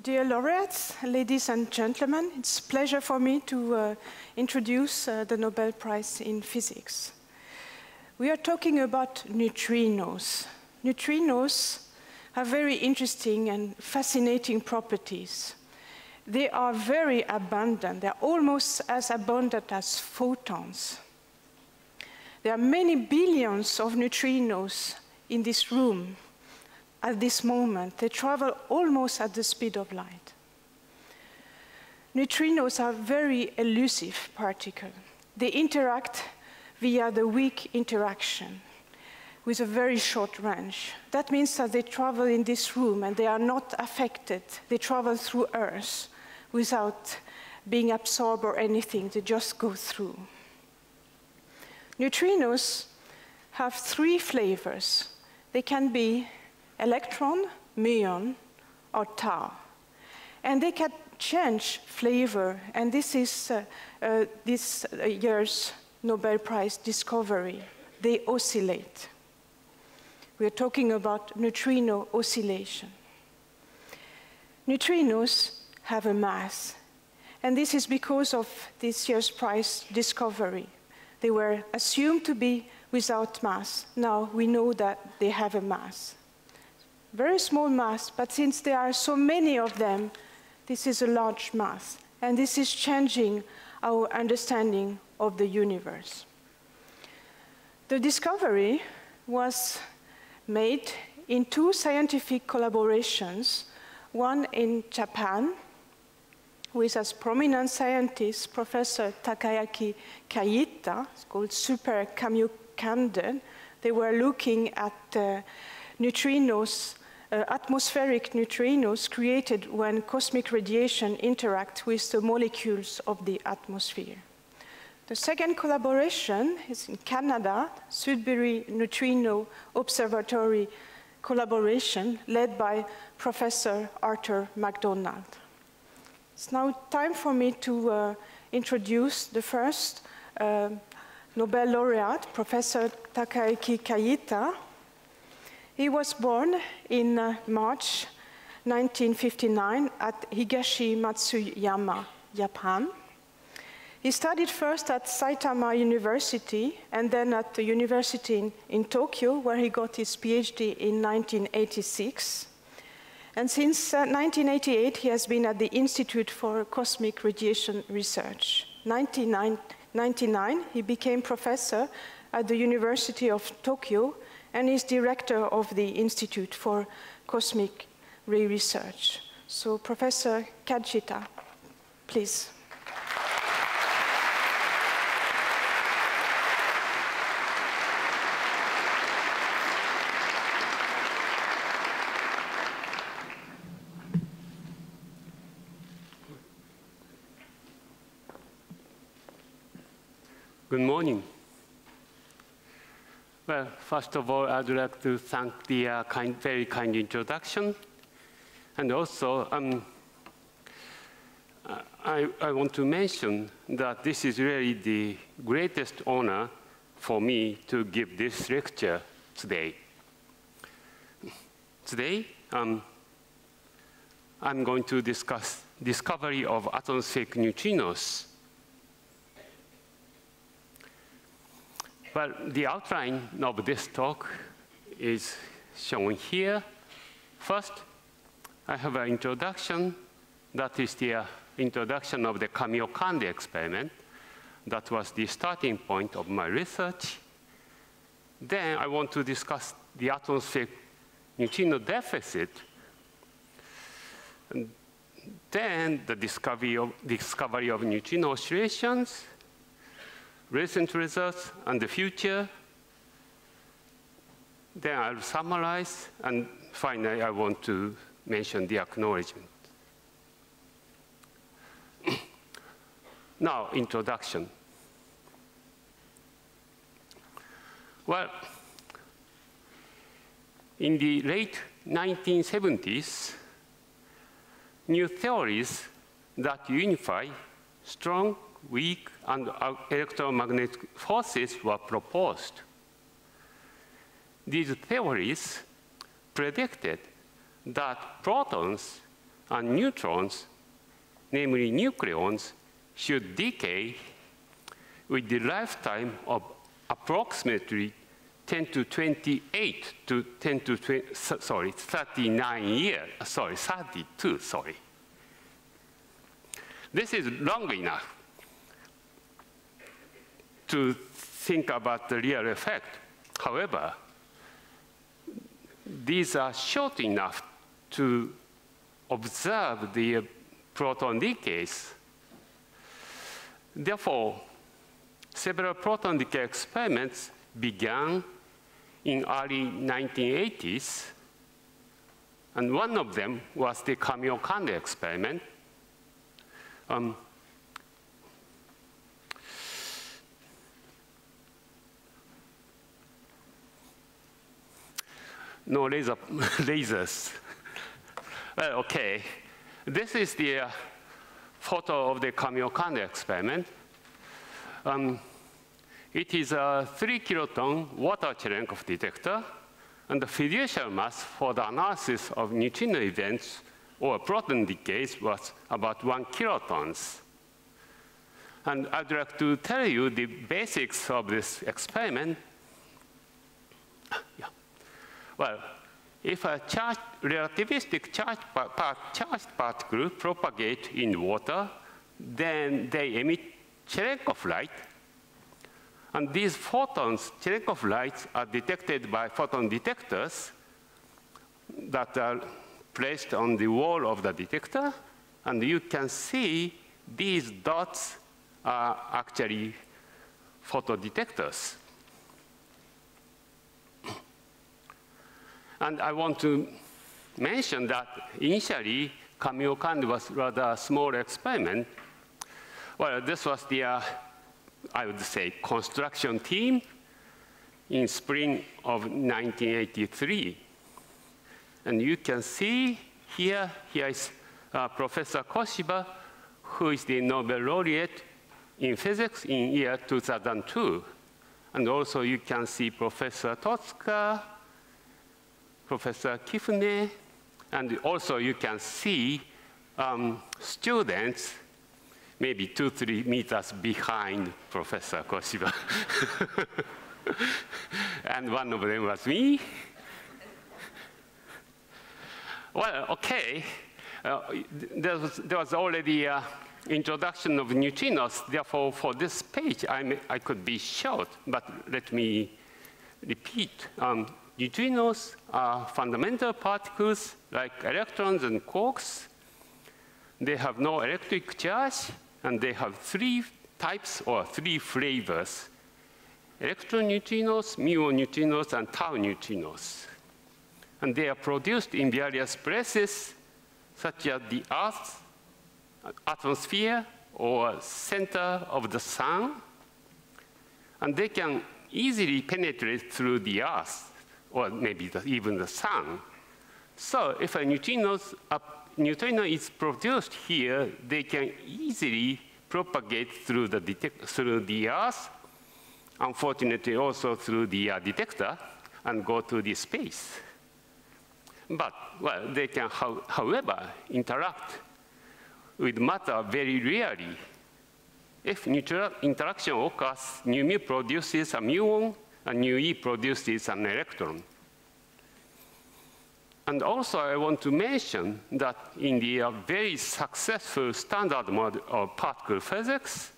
Dear laureates, ladies and gentlemen, it's a pleasure for me to introduce the Nobel Prize in Physics. We are talking about neutrinos. Neutrinos have very interesting and fascinating properties. They are very abundant. They're almost as abundant as photons. There are many billions of neutrinos in this room at this moment. They travel almost at the speed of light. Neutrinos are very elusive particles. They interact via the weak interaction with a very short range. That means that they travel in this room and they are not affected. They travel through Earth without being absorbed or anything. They just go through. Neutrinos have three flavors. They can be electron, muon, or tau. And they can change flavor, and this is this year's Nobel Prize discovery. They oscillate. We are talking about neutrino oscillation. Neutrinos have a mass, and this is because of this year's prize discovery. They were assumed to be without mass. Now we know that they have a mass. Very small mass, but since there are so many of them, this is a large mass. And this is changing our understanding of the universe. The discovery was made in two scientific collaborations, one in Japan, with as prominent scientist, Professor Takaaki Kajita, it's called super Kamiokande. They were looking at neutrinos, atmospheric neutrinos created when cosmic radiation interacts with the molecules of the atmosphere. The second collaboration is in Canada, Sudbury Neutrino Observatory collaboration led by Professor Arthur MacDonald. It's now time for me to introduce the first Nobel laureate, Professor Takaaki Kajita. He was born in March 1959 at Higashi Matsuyama, Japan. He studied first at Saitama University and then at the university in Tokyo, where he got his PhD in 1986. And since 1988, he has been at the Institute for Cosmic Radiation Research. In 1999, he became professor at the University of Tokyo and is director of the Institute for Cosmic Ray Research. So, Professor Kajita, please. Good morning. Well, first of all, I'd like to thank the very kind introduction. And also, I want to mention that this is really the greatest honor for me to give this lecture today. Today, I'm going to discuss discovery of atmospheric neutrinos. Well, the outline of this talk is shown here. First, I have an introduction. That is the introduction of the Kamiokande experiment. That was the starting point of my research. Then I want to discuss the atmospheric neutrino deficit. And then the discovery of neutrino oscillations, recent results, and the future. Then I'll summarize, and finally I want to mention the acknowledgement. Now, introduction. Well, in the late 1970s, new theories that unify strong, weak, and electromagnetic forces were proposed. These theories predicted that protons and neutrons, namely nucleons, should decay with the lifetime of approximately 10 to 28 to 10 to 20, 39 years, 32, sorry. This is long enough to think about the real effect. However, these are short enough to observe the proton decays. Therefore, several proton decay experiments began in early 1980s, and one of them was the Kamiokande experiment. No lasers. Well, okay. This is the photo of the Kamiokande experiment. It is a 3-kiloton water Cherenkov detector, and the fiducial mass for the analysis of neutrino events or proton decays was about 1 kilotons. And I'd like to tell you the basics of this experiment. Yeah. Well, if a relativistic charged particle propagate in water, then they emit Cherenkov light. And these photons, Cherenkov lights, are detected by photon detectors that are placed on the wall of the detector. And you can see these dots are actually photodetectors. And I want to mention that initially, Kamiokande was rather a small experiment. Well, this was the, I would say, construction team in spring of 1983. And you can see here is Professor Koshiba, who is the Nobel laureate in physics in year 2002. And also you can see Professor Totsuka, Professor Kifune, and also you can see students maybe 2-3 meters behind Professor Koshiba. And one of them was me. Well, okay. There was already an introduction of neutrinos. Therefore, for this page, I could be short, but let me repeat. Neutrinos are fundamental particles like electrons and quarks. They have no electric charge, and they have 3 types or 3 flavors: electron neutrinos, muon neutrinos, and tau neutrinos. And they are produced in various places, such as the Earth's atmosphere or center of the sun. And they can easily penetrate through the Earth, or maybe even the sun. So if a neutrino is produced here, they can easily propagate through the Earth, unfortunately also through the detector, and go to the space. But, well, they can, however, interact with matter very rarely. If interaction occurs, nu mu produces a muon, and nu e produces an electron. And also, I want to mention that in the very successful standard model of particle physics,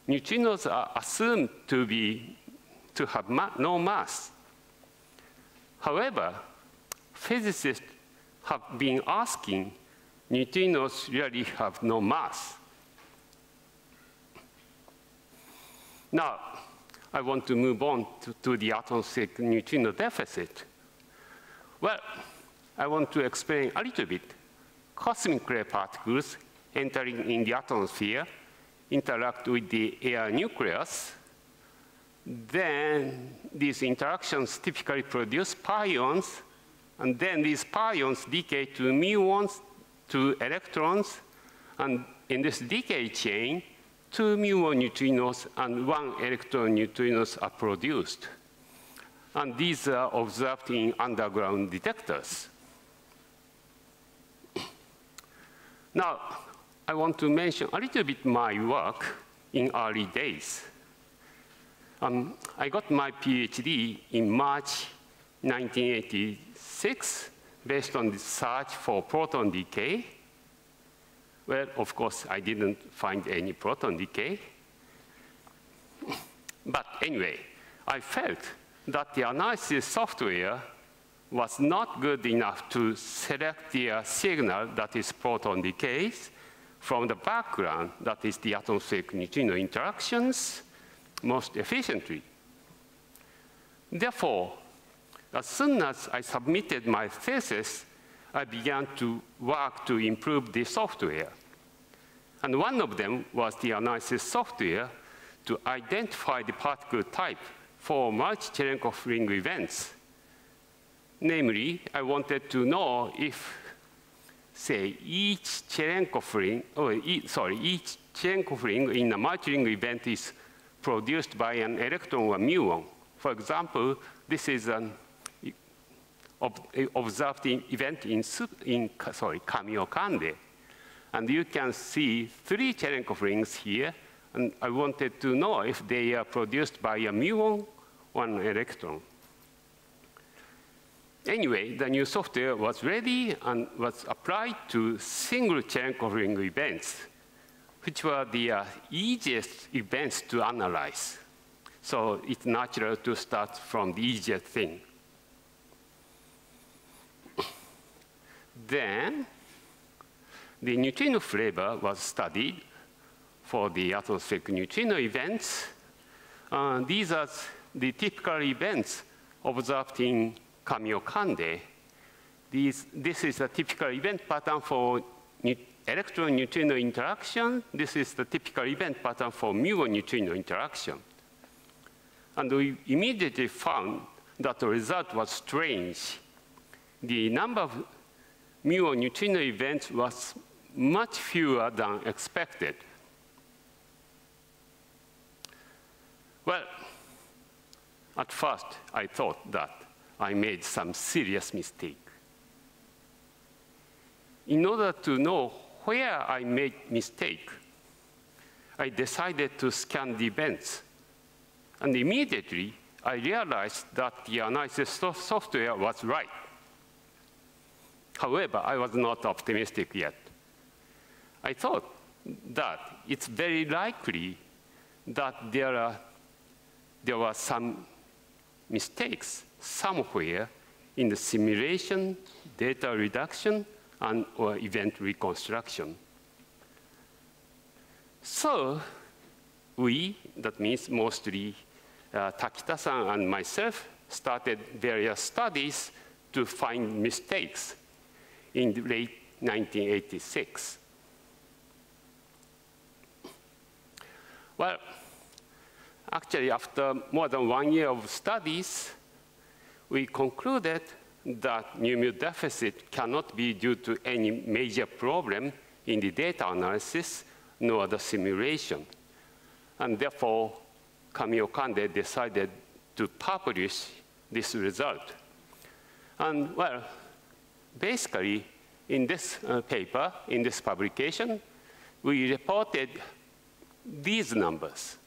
neutrinos are assumed to have no mass. However, physicists have been asking, neutrinos really have no mass. Now, I want to move on to the atmospheric neutrino deficit. Well, I want to explain a little bit. Cosmic ray particles entering in the atmosphere interact with the air nucleus. Then these interactions typically produce pions, and then these pions decay to muons, to electrons, and in this decay chain, 2 muon neutrinos and 1 electron neutrinos are produced. And these are observed in underground detectors. Now, I want to mention a little bit my work in early days. I got my PhD in March 1986 based on the search for proton decay. Well, of course, I didn't find any proton decay. But anyway, I felt that the analysis software was not good enough to select the signal that is proton decays from the background, that is the atomic neutrino interactions, most efficiently. Therefore, as soon as I submitted my thesis, I began to work to improve the software. And one of them was the analysis software to identify the particle type for multi-Cherenkov ring events. Namely, I wanted to know if, say, each Cherenkov ring, each Cherenkov ring in a multi-ring event is produced by an electron or muon. For example, this is an observed event in Kamiokande. And you can see 3 Cherenkov rings here. And I wanted to know if they are produced by a muon or an electron. Anyway, the new software was ready and was applied to single Cherenkov ring events, which were the easiest events to analyze. So it's natural to start from the easiest thing. Then, the neutrino flavor was studied for the atmospheric neutrino events. These are the typical events observed in Kamiokande. This is a typical event pattern for electron-neutrino interaction. This is the typical event pattern for muon-neutrino interaction. And we immediately found that the result was strange. The number of muon-neutrino events was much fewer than expected. Well, at first, I thought that I made some serious mistake. In order to know where I made mistake, I decided to scan the events. And immediately, I realized that the analysis software was right. However, I was not optimistic yet. I thought that it's very likely that there were some mistakes somewhere in the simulation, data reduction, or event reconstruction. So that means mostly Takita-san and myself, started various studies to find mistakes in the late 1986. Well, actually, after more than 1 year of studies, we concluded that mu deficit cannot be due to any major problem in the data analysis nor the simulation. And therefore, Kamiokande decided to publish this result. And well, basically, in this paper, in this publication, we reported these numbers.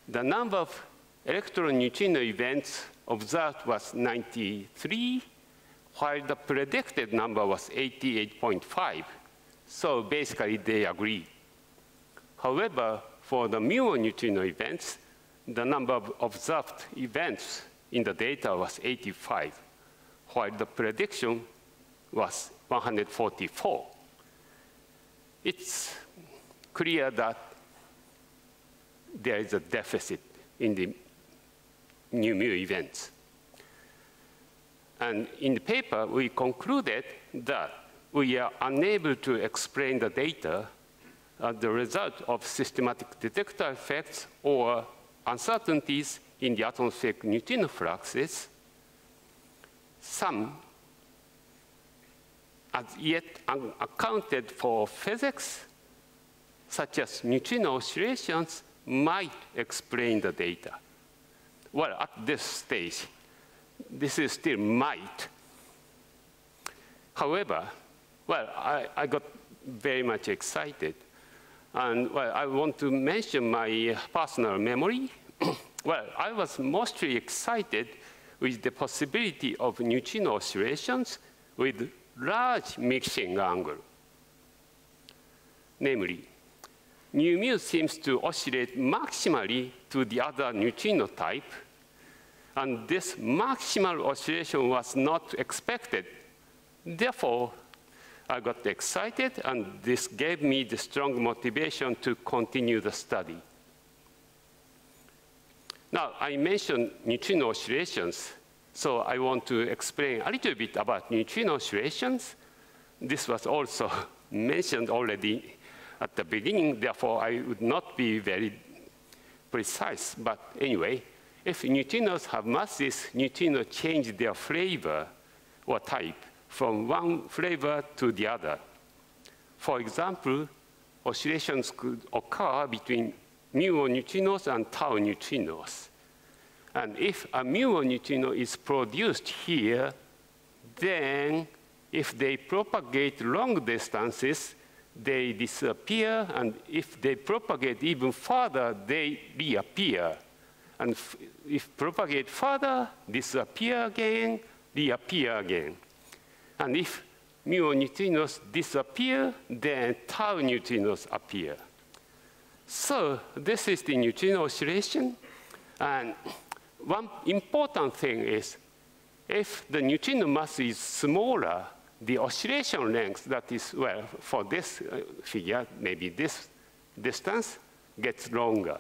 The number of electron-neutrino events observed was 93, while the predicted number was 88.5. So basically, they agree. However, for the muon-neutrino events, the number of observed events in the data was 85, while the prediction was 144. It's clear that there is a deficit in the new mu events. And in the paper, we concluded that we are unable to explain the data as the result of systematic detector effects or uncertainties in the atmospheric neutrino fluxes. Some as yet unaccounted for physics, such as neutrino oscillations, might explain the data. Well, at this stage, this is still might. However, well, I got very much excited. And well, I want to mention my personal memory. Well, I was mostly excited with the possibility of neutrino oscillations with large mixing angle. Namely, nu mu seems to oscillate maximally to the other neutrino type, and this maximal oscillation was not expected. Therefore, I got excited, and this gave me the strong motivation to continue the study. Now, I mentioned neutrino oscillations, so I want to explain a little bit about neutrino oscillations. This was also mentioned already at the beginning, therefore I would not be very precise. But anyway, if neutrinos have masses, neutrinos change their flavor or type from one flavor to the other. For example, oscillations could occur between mu neutrinos and tau neutrinos. And if a mu neutrino is produced here, then if they propagate long distances, they disappear, and if they propagate even further, they reappear. And if propagate further, disappear again, reappear again. And if mu neutrinos disappear, then tau neutrinos appear. So this is the neutrino oscillation. And one important thing is, if the neutrino mass is smaller, the oscillation length, that is, well, for this figure, maybe this distance gets longer.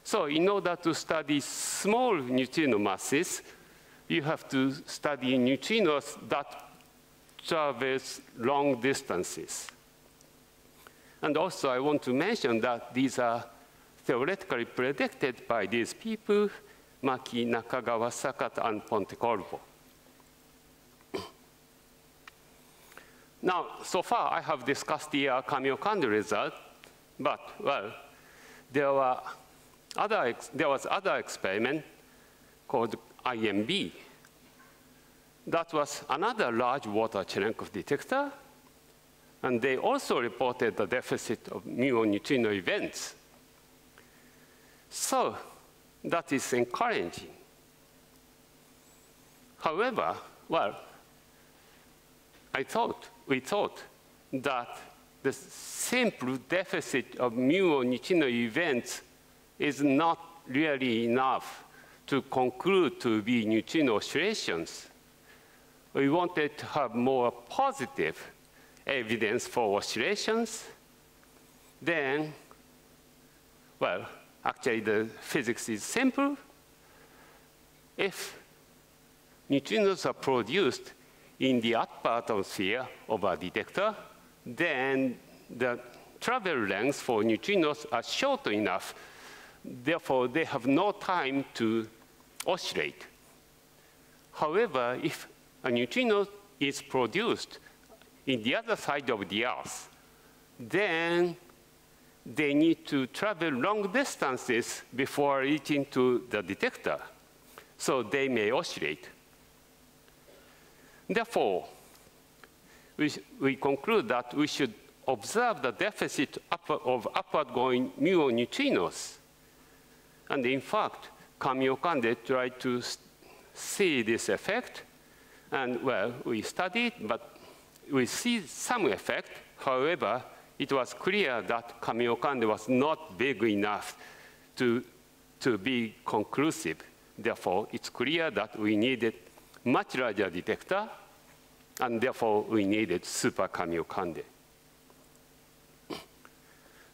So in order to study small neutrino masses, you have to study neutrinos that traverse long distances. And also, I want to mention that these are theoretically predicted by these people, Maki, Nakagawa, Sakata, and Pontecorvo. Now, so far, I have discussed the Kamiokande result, but, well, there was other experiment called IMB. That was another large water Cherenkov detector, and they also reported the deficit of mu neutrino events. So that is encouraging. However, well, we thought that the simple deficit of mu neutrino events is not really enough to conclude to be neutrino oscillations. We wanted to have more positive evidence for oscillations. Then, well, actually the physics is simple. If neutrinos are produced in the upper atmosphere of a detector, then the travel lengths for neutrinos are short enough. Therefore, they have no time to oscillate. However, if a neutrino is produced in the other side of the Earth, then they need to travel long distances before reaching to the detector. So they may oscillate. Therefore, we conclude that we should observe the deficit of upward-going mu neutrinos. And in fact, Kamiokande tried to see this effect. And well, we studied, but we see some effect. However, it was clear that Kamiokande was not big enough to be conclusive. Therefore, it's clear that we needed much larger detector, and therefore we needed super Kamiokande.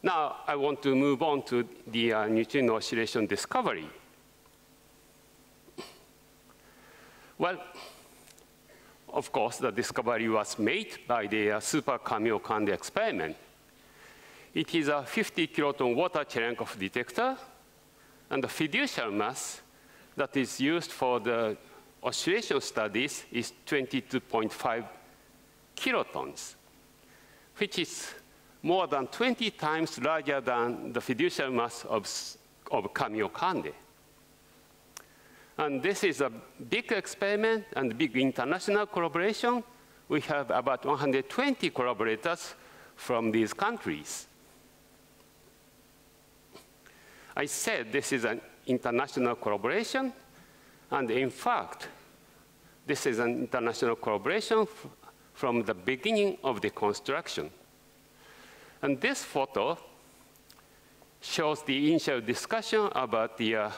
Now, I want to move on to the neutrino oscillation discovery. Well, of course, the discovery was made by the super Kamiokande experiment. It is a 50 kiloton water Cherenkov detector, and the fiducial mass that is used for the oscillation studies is 22.5 kilotons, which is more than 20 times larger than the fiducial mass of Kamiokande. And this is a big experiment and big international collaboration we have about 120 collaborators from these countries. I said this is an international collaboration, and in fact, this is an international collaboration from the beginning of the construction. And this photo shows the initial discussion about the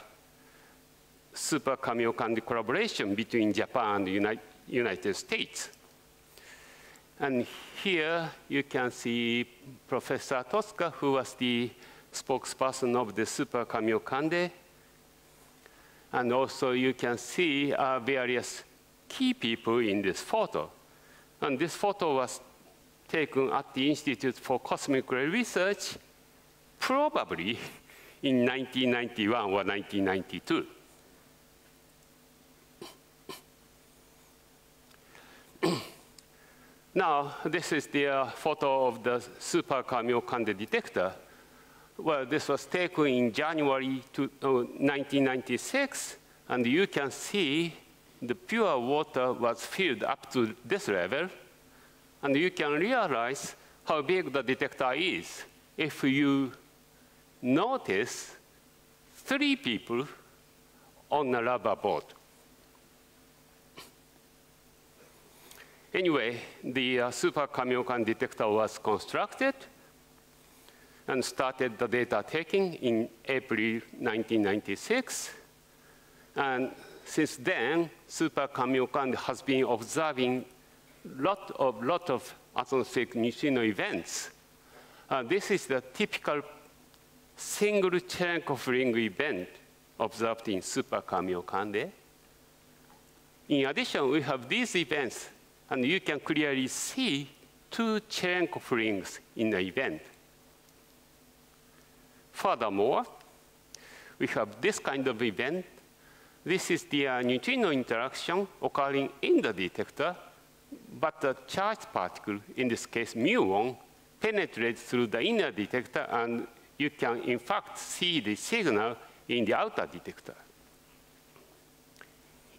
Super Kamiokande collaboration between Japan and the United States. And here you can see Professor Tosca, who was the spokesperson of the Super Kamiokande. And also you can see various key people in this photo. And this photo was taken at the Institute for Cosmic Ray Research, probably in 1991 or 1992. Now, this is the photo of the Super Kamiokande detector. Well, this was taken in January 1996, and you can see the pure water was filled up to this level, and you can realize how big the detector is if you notice 3 people on a rubber boat. Anyway, the Super Kamiokande detector was constructed and started the data taking in April 1996. And since then, Super Kamiokande has been observing lot of atmospheric neutrino events. This is the typical single Cherenkov ring event observed in Super Kamiokande. In addition, we have these events, and you can clearly see 2 Cherenkov rings in the event. Furthermore, we have this kind of event. This is the neutrino interaction occurring in the detector, but the charged particle, in this case muon, penetrates through the inner detector, and you can, in fact, see the signal in the outer detector.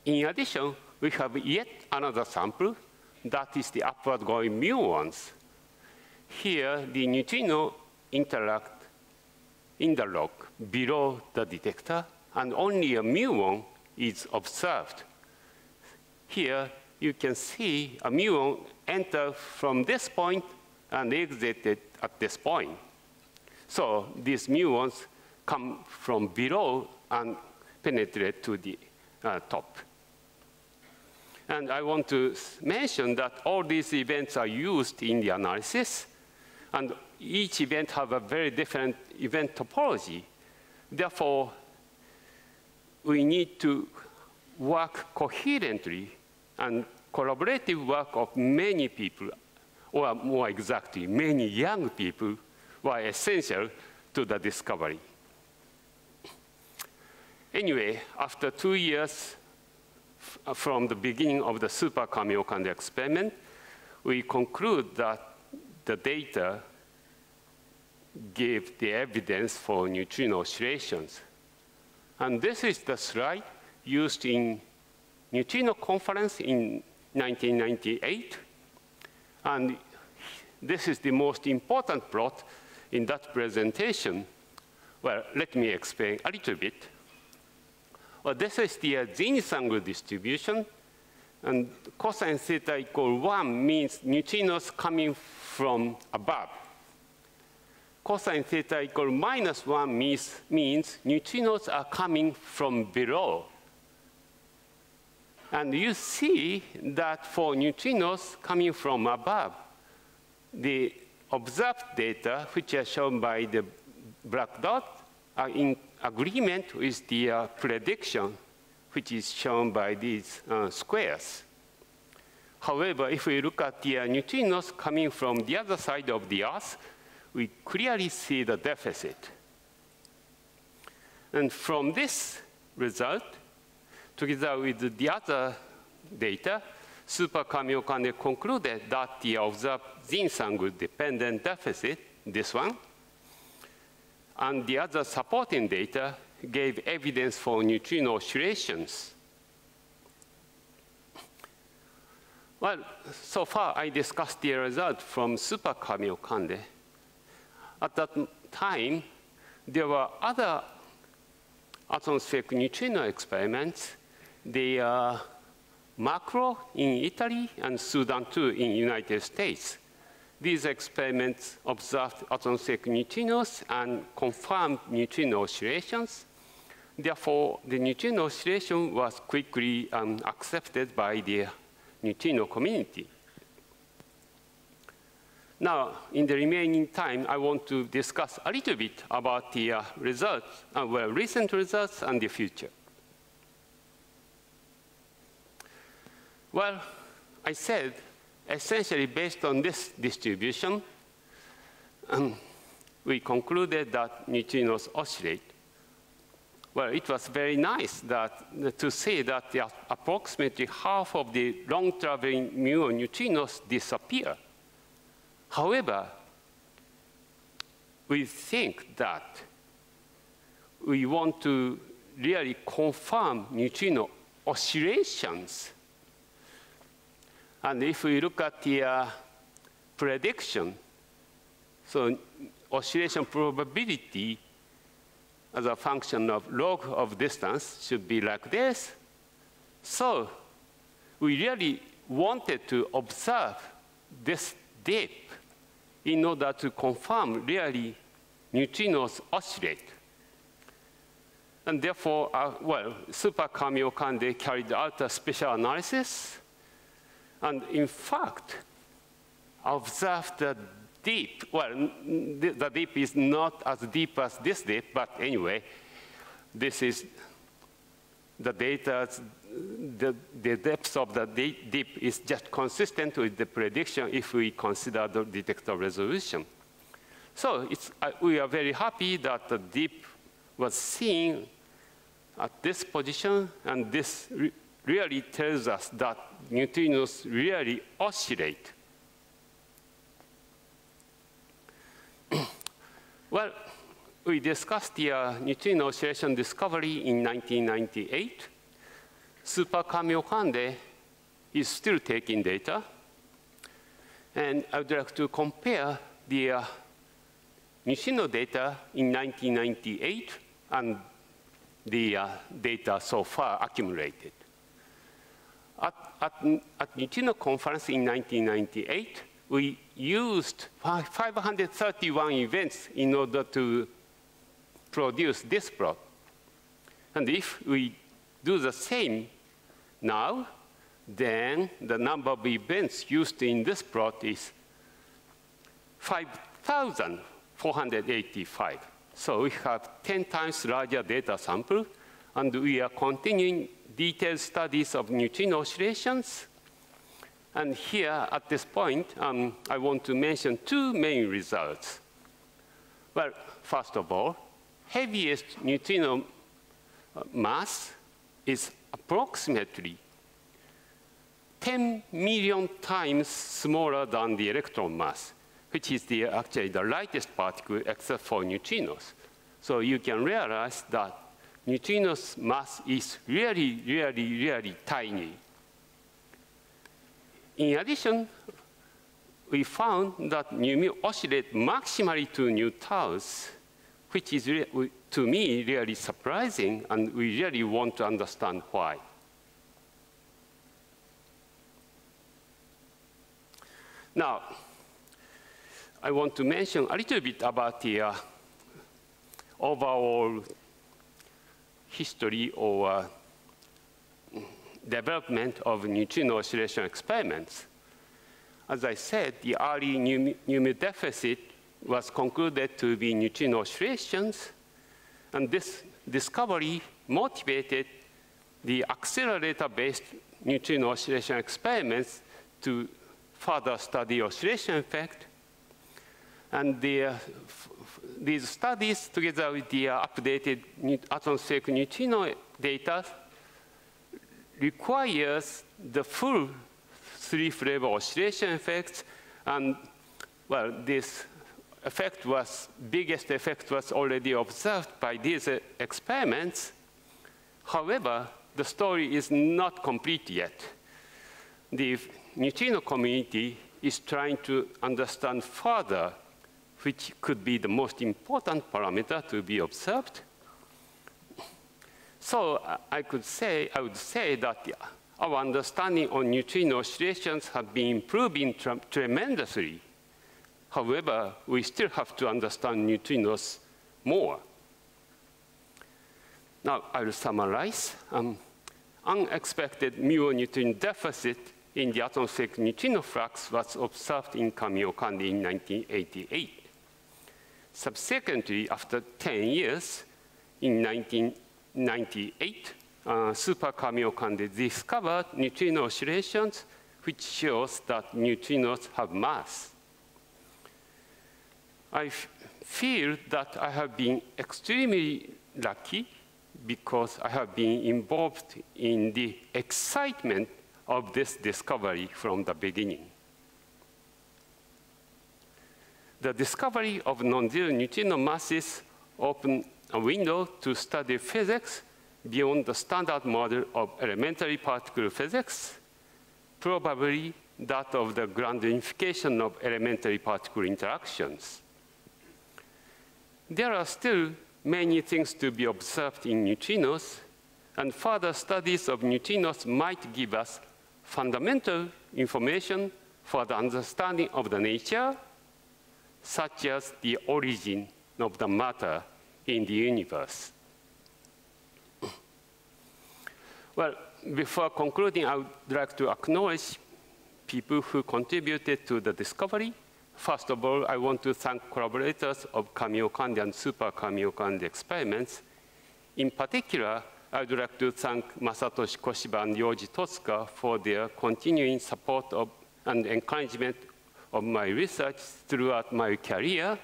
In addition, we have yet another sample. That is the upward-going muons. Here, the neutrino interact in the rock below the detector, and only a muon is observed. Here, you can see a muon enter from this point and exited at this point. So these muons come from below and penetrate to the top. And I want to mention that all these events are used in the analysis, and each event have a very different event topology. Therefore, we need to work coherently, and collaborative work of many people, or more exactly, many young people, were essential to the discovery. Anyway, after 2 years from the beginning of the Super Kamiokande experiment, we conclude that the data gave the evidence for neutrino oscillations. And this is the slide used in neutrino conference in 1998. And this is the most important plot in that presentation. Well, let me explain a little bit. Well, this is the zenith angle distribution, and cosine theta equal 1 means neutrinos coming from above. Cosine theta equal -1 means neutrinos are coming from below. And you see that for neutrinos coming from above, the observed data, which are shown by the black dot, are in agreement with the prediction, which is shown by these squares. However, if we look at the neutrinos coming from the other side of the Earth, we clearly see the deficit. And from this result, together with the other data, Super Kamiokande concluded that the observed zenith angle dependent deficit, this one, and the other supporting data gave evidence for neutrino oscillations. Well, so far I discussed the result from Super Kamiokande. At that time, there were other atmospheric neutrino experiments. They are Macro in Italy and Sudan 2 in United States. These experiments observed atmospheric neutrinos and confirmed neutrino oscillations. Therefore, the neutrino oscillation was quickly accepted by the neutrino community. Now, in the remaining time, I want to discuss a little bit about the results, recent results and the future. Well, I said, essentially based on this distribution, we concluded that neutrinos oscillate. Well, it was very nice to see that approximately half of the long-traveling muon neutrinos disappear. However, we think that we want to really confirm neutrino oscillations. And if we look at the prediction, so oscillation probability as a function of log of distance should be like this. So we really wanted to observe this dip in order to confirm really neutrinos oscillate. And therefore, well, Super Kamiokande carried out a special analysis, and in fact, observed the dip. Well, the dip is not as deep as this dip, but anyway, this is the data. The depth of the dip is just consistent with the prediction if we consider the detector resolution. So we are very happy that the dip was seen at this position, and this really tells us that neutrinos really oscillate. Well, we discussed the neutrino oscillation discovery in 1998. Super Kamiokande is still taking data. And I would like to compare the neutrino data in 1998 and the data so far accumulated. At Neutrino Conference in 1998, we used 531 events in order to produce this plot. And if we do the same now, then the number of events used in this plot is 5,485. So we have 10 times larger data sample, and we are continuing detailed studies of neutrino oscillations. And here, at this point, I want to mention two main results. Well, first of all, heaviest neutrino mass is approximately 10 million times smaller than the electron mass, which is actually the lightest particle except for neutrinos. So you can realize that neutrinos' mass is really, really, really tiny. In addition, we found that mu oscillate maximally to nu taus, which is, to me, really surprising, and we really want to understand why. Now, I want to mention a little bit about the overall history or development of neutrino oscillation experiments. As I said, the early nu deficit was concluded to be neutrino oscillations, and this discovery motivated the accelerator-based neutrino oscillation experiments to further study oscillation effect. And these studies, together with the updated atmospheric neutrino data, requires the full three-flavor oscillation effects. And well, this effect biggest effect was already observed by these experiments. However, the story is not complete yet. The neutrino community is trying to understand further which could be the most important parameter to be observed. So I would say that our understanding on neutrino oscillations have been improving tremendously. However, we still have to understand neutrinos more. Now, I will summarize. Unexpected muon-neutrino deficit in the atmospheric neutrino flux was observed in Kamiokande in 1988. Subsequently, after 10 years, in 1998, Super Kamiokande discovered neutrino oscillations, which shows that neutrinos have mass. I feel that I have been extremely lucky because I have been involved in the excitement of this discovery from the beginning. The discovery of non-zero neutrino masses opened a window to study physics beyond the standard model of elementary particle physics, probably that of the grand unification of elementary particle interactions. There are still many things to be observed in neutrinos, and further studies of neutrinos might give us fundamental information for the understanding of the nature, such as the origin of the matter in the universe. Well, before concluding, I would like to acknowledge people who contributed to the discovery. First of all, I want to thank collaborators of Kamiokande and Super Kamiokande experiments. In particular, I would like to thank Masatoshi Koshiba and Yoji Totsuka for their continuing support of and encouragement of my research throughout my career.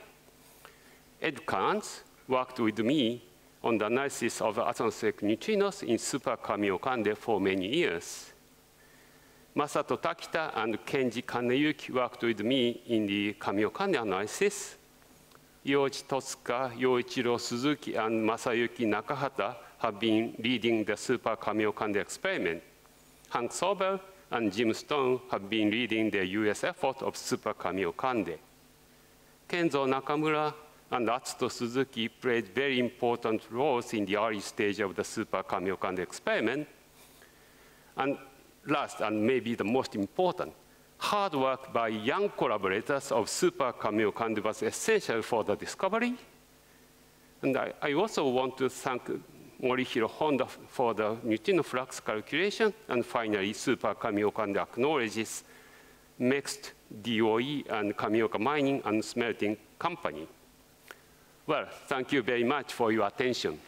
Ed Carnes worked with me on the analysis of atmospheric neutrinos in Super Kamiokande for many years. Masato Takita and Kenji Kaneyuki worked with me in the Kamiokande analysis. Yoji Totsuka, Yoichiro Suzuki, and Masayuki Nakahata have been leading the Super Kamiokande experiment. Hank Sobel and Jim Stone have been leading the US effort of Super Kamiokande. Kenzo Nakamura and Atsuto Suzuki played very important roles in the early stage of the Super Kamiokande experiment. And last, and maybe the most important, hard work by young collaborators of Super Kamiokande was essential for the discovery. And I also want to thank Morihiro Honda for the neutrino flux calculation. And finally, Super Kamiokande acknowledges mixed DOE and Kamioka Mining and Smelting Company. Well, thank you very much for your attention.